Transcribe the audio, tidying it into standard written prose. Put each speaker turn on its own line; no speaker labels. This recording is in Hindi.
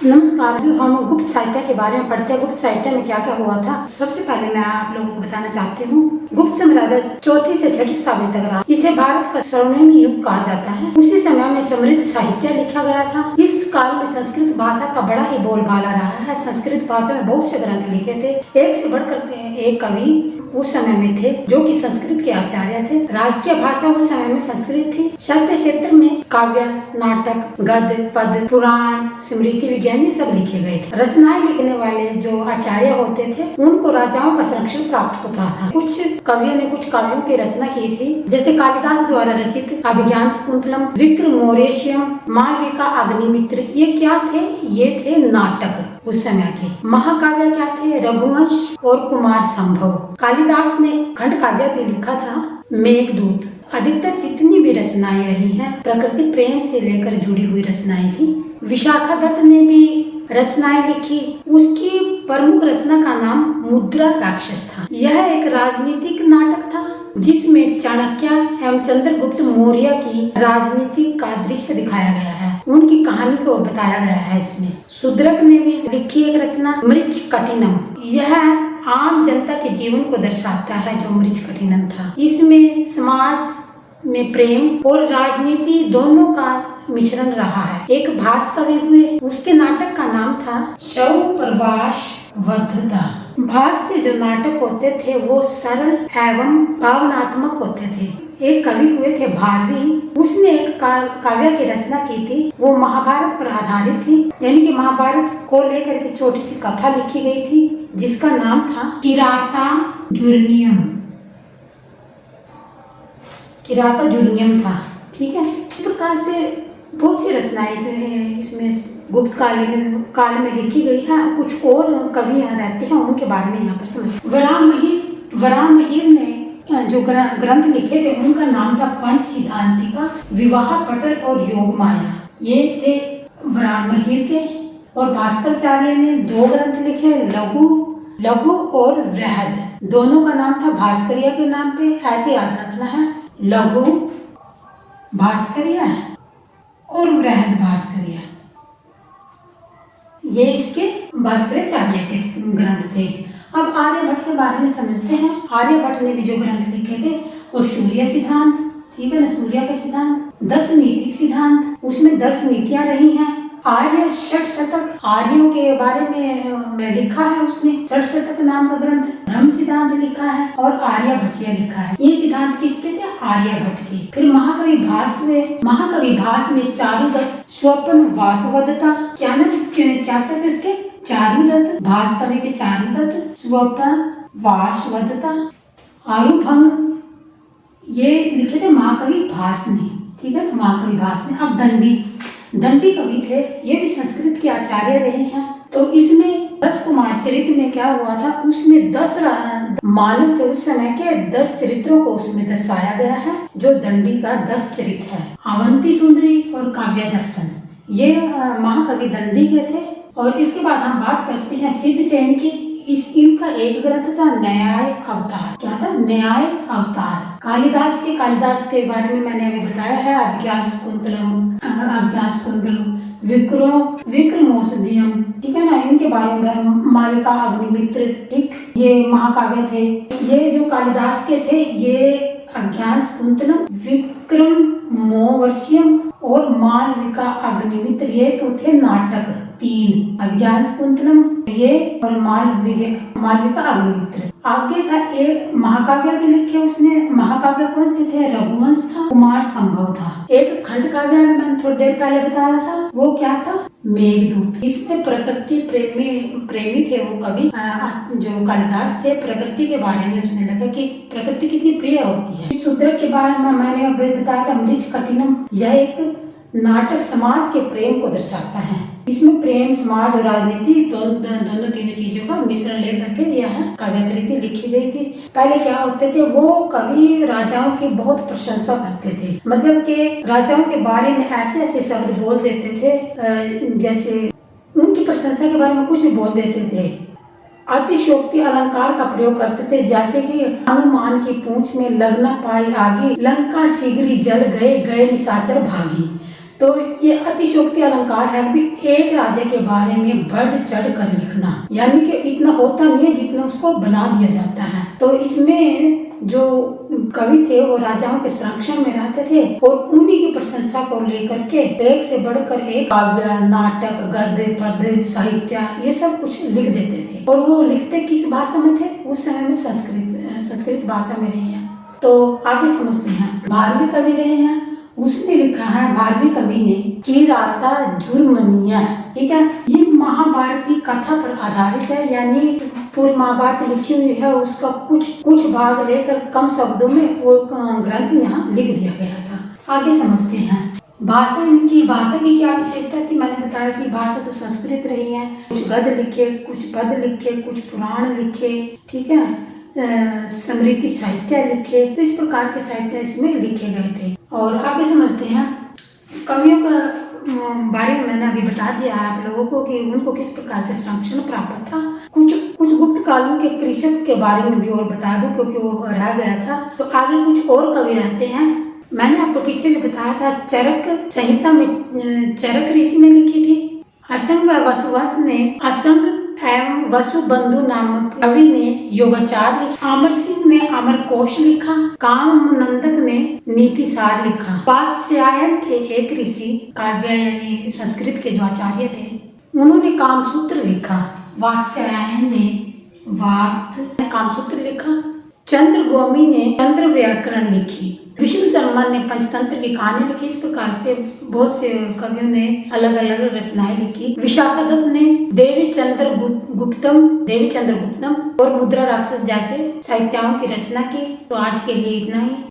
नमस्कार। जो हम गुप्त साहित्य के बारे में पढ़ते हैं, गुप्त साहित्य में क्या क्या हुआ था, सबसे पहले मैं आप लोगों को बताना चाहती हूँ। गुप्त साम्राज्य 4वीं से 6वीं शताब्दी तक रहा। इसे भारत का स्वर्णिम युग कहा जाता है। उसी समय में समृद्ध साहित्य लिखा गया था। इस काल में संस्कृत भाषा का बड़ा ही बोलबाला रहा है। संस्कृत भाषा में बहुत से ग्रंथ लिखे थे। एक से बढ़कर एक कवि उस समय में थे जो कि संस्कृत के आचार्य थे। राजकीय भाषा उस समय में संस्कृत थी। साहित्य क्षेत्र में काव्य, नाटक, गद्य, पद, पुराण, स्मृति, विज्ञान ये सब लिखे गए थे। रचनाएं लिखने वाले जो आचार्य होते थे उनको राजाओं का संरक्षण प्राप्त होता था। कुछ कवियों ने कुछ काव्यों की रचना की थी, जैसे कालिदास द्वारा रचित अभिज्ञान शाकुंतलम, विक्रमोर्वशीयम, मालविका अग्निमित्र। ये क्या थे? ये थे नाटक उस समय के। महाकाव्य क्या थे? रघुवंश और कुमार संभव। कालिदास ने खंड काव्य भी लिखा था, मेघदूत। अधिकतर जितनी भी रचनाएं रही हैं प्रकृति प्रेम से लेकर जुड़ी हुई रचनाएं थी। विशाखा दत्त ने भी रचनाएं लिखी। उसकी प्रमुख रचना का नाम मुद्रा राक्षस था। यह एक राजनीतिक नाटक था जिसमें चाणक्य एवं चंद्रगुप्त मौर्य की राजनीति का दृश्य दिखाया गया है। उनकी कहानी को बताया गया है इसमें। शूद्रक ने भी लिखी एक रचना मृच्छकटिनम। यह आम जनता के जीवन को दर्शाता है जो मृच्छकटिनम था। इसमें समाज में प्रेम और राजनीति दोनों का मिश्रण रहा है। एक भास कवि हुए, उसके नाटक का नाम था शव प्रवास वद्धता। भास के जो नाटक होते थे वो सरल एवं भावनात्मक होते थे। एक कवि हुए थे भारवी, उसने एक काव्य की रचना की थी। वो महाभारत पर आधारित थी, यानी कि महाभारत को लेकर के छोटी सी कथा लिखी गई थी जिसका नाम था किरातार्जुनीयम। किरातार्जुनीयम था, ठीक है। इस प्रकार से बहुत सी रचनाएं इसमें गुप्त काल में लिखी गई है। कुछ और कवि यहाँ रहते हैं, उनके बारे में यहाँ पर समझते हैं। वराहमिहिर ने जो ग्रंथ लिखे थे उनका नाम था पंच सिद्धांतिका, विवाह पटल और योग माया। ये थे वराहमिहिर के। और भास्कराचार्य ने 2 ग्रंथ लिखे, लघु और वृहद। दोनों का नाम था भास्कर्य के नाम पे, ऐसे याद रखना है। लघु भास्कर्य और वृहद भास्कर्य, ये इसके भास्कराचार्य के ग्रंथ थे। अब आर्यभट्ट के बारे में समझते हैं। आर्यभट्ट ने भी जो ग्रंथ लिखे थे वो सूर्य सिद्धांत, ठीक है ना, सूर्य के सिद्धांत, 10 नीतिक सिद्धांत, उसमें 10 नीतियां रही हैं। आर्य षट शतक, आर्यों के बारे में लिखा है उसने। षट शतक नाम का ग्रंथ। ब्रह्म सिद्धांत लिखा है और आर्यभट्टिय लिखा है। ये सिद्धांत किसके थे? आर्यभट्ट के। फिर महाकवि भास हुए। महाकवि भास में चारुदत्त, स्वपन वासवदत्ता, क्या कहते उसके? चारुदत्त, भास कवि के चारुदत्त, स्वपन वासवदत्ता, आरुभंग, ये लिखे थे महाकवि भास ने, ठीक है, महाकवि भास ने। अब दंडी कवि थे, ये भी संस्कृत के आचार्य रहे हैं। तो इसमें 10 कुमार चरित्र में क्या हुआ था, उसमें 10 मानव थे उस समय के, 10 चरित्रों को उसमें दर्शाया गया है जो दंडी का 10 चरित्र है। अवंती सुंदरी और काव्य दर्शन, ये महाकवि दंडी के थे। और इसके बाद हम बात करते हैं सिद्धसेन की। इनका एक ग्रंथ था न्याय अवतार। क्या था? न्याय अवतार। कालिदास के बारे में मैंने अभी बताया है। अभिज्ञान शाकुंतलम, विक्रमोर्वशीयम, ठीक है ना, इनके बारे में। मालिका अग्निमित्र, ठीक, ये महाकाव्य थे। ये जो कालिदास के थे ये अभिज्ञान शाकुंतलम, विक्रमोर्वशीयम और मालविका अग्निमित्र, ये तो थे नाटक 3। अभिज्ञान शाकुंतलम ये और मालविका अग्निमित्र। आगे था एक महाकाव्य भी लिखे उसने। महाकाव्य कौन से थे? रघुवंश था, कुमार संभव था। एक खंड काव्य मैंने थोड़ी देर पहले बताया था, वो क्या था? मेघदूत। इसमें प्रकृति प्रेमी थे वो कवि जो कालिदास थे। प्रकृति के बारे में उसने लिखा कि प्रकृति कितनी प्रिय होती है। शूद्रक के बारे में मैंने अभी बताया था मृच्छकटिनम। यह एक नाटक समाज के प्रेम को दर्शाता है। इसमें प्रेम, समाज और राजनीति दोनों तीनों चीजों का मिश्रण लेकर के यह काव्यकृति लिखी गई थी। पहले क्या होते थे, वो कवि राजाओं की बहुत प्रशंसा करते थे। मतलब कि राजाओं के बारे में ऐसे ऐसे शब्द बोल देते थे, जैसे उनकी प्रशंसा के बारे में कुछ भी बोल देते थे। अतिशयोक्ति अलंकार का प्रयोग करते थे, जैसे कि हनुमान की पूंछ में लग न पाई आगी, लंका शीघ्र जल गए, गए निशाचर भागी। तो ये अतिशयोक्ति अलंकार है कि एक राजा के बारे में बढ़ चढ़ कर लिखना, यानी कि इतना होता नहीं है जितना उसको बना दिया जाता है। तो इसमें जो कवि थे वो राजाओं के संरक्षण में रहते थे और उन्हीं की प्रशंसा को लेकर के एक से बढ़कर एक काव्य, नाटक, गद्य, पद्य, साहित्य ये सब कुछ लिख देते थे। और वो लिखते किस भाषा में थे? उस समय में संस्कृत भाषा में रहे हैं। तो आगे समझते हैं। भारवी कवि रहे हैं, उसने लिखा है, भारवी कवि ने, कि राता झुरमनिया, ठीक है। ये महाभारत की कथा पर आधारित है, यानी पूरी महाभारत लिखी हुई है, उसका कुछ भाग लेकर कम शब्दों में वो ग्रंथ यहाँ लिख दिया गया था। आगे समझते हैं। भाषा, इनकी भाषा की क्या विशेषता थी? मैंने बताया कि भाषा तो संस्कृत रही है। कुछ गद्य लिखे, कुछ पद लिखे, कुछ पुराण लिखे, ठीक है, स्मृति साहित्य लिखे। तो इस प्रकार के साहित्य इसमें लिखे गए थे। और आगे समझते हैं। कवियों का बारे में मैंने अभी बता दिया है आप लोगों को कि उनको किस प्रकार से संरक्षण प्राप्त था। कुछ गुप्त कालों के कृषक के बारे में भी और बता दूं क्योंकि वो रह गया था। तो आगे कुछ और कवि रहते हैं। मैंने आपको पीछे भी बताया था, चरक संहिता में चरक ऋषि ने लिखी थी। असंग व वसुवंत ने असंग एवं वसुबंधु नामक कवि ने योगाचार लिखा। अमर सिंह ने अमरकोश लिखा। कामनंदक ने नीतिसार लिखा। वात्स्यायन थे एक ऋषि, काव्य यानी संस्कृत के जो आचार्य थे, उन्होंने कामसूत्र लिखा। वात्स्यायन ने कामसूत्र लिखा। चंद्रगोमी ने चंद्र व्याकरण लिखी। विष्णु शर्मा ने पंचतंत्र की कहानी लिखी। इस प्रकार से बहुत से कवियों ने अलग अलग रचनाएं लिखी। विशाखा दत्त ने देवी चंद्र गुप्तम और मुद्रा राक्षस जैसे साहित्यों की रचना की। तो आज के लिए इतना ही।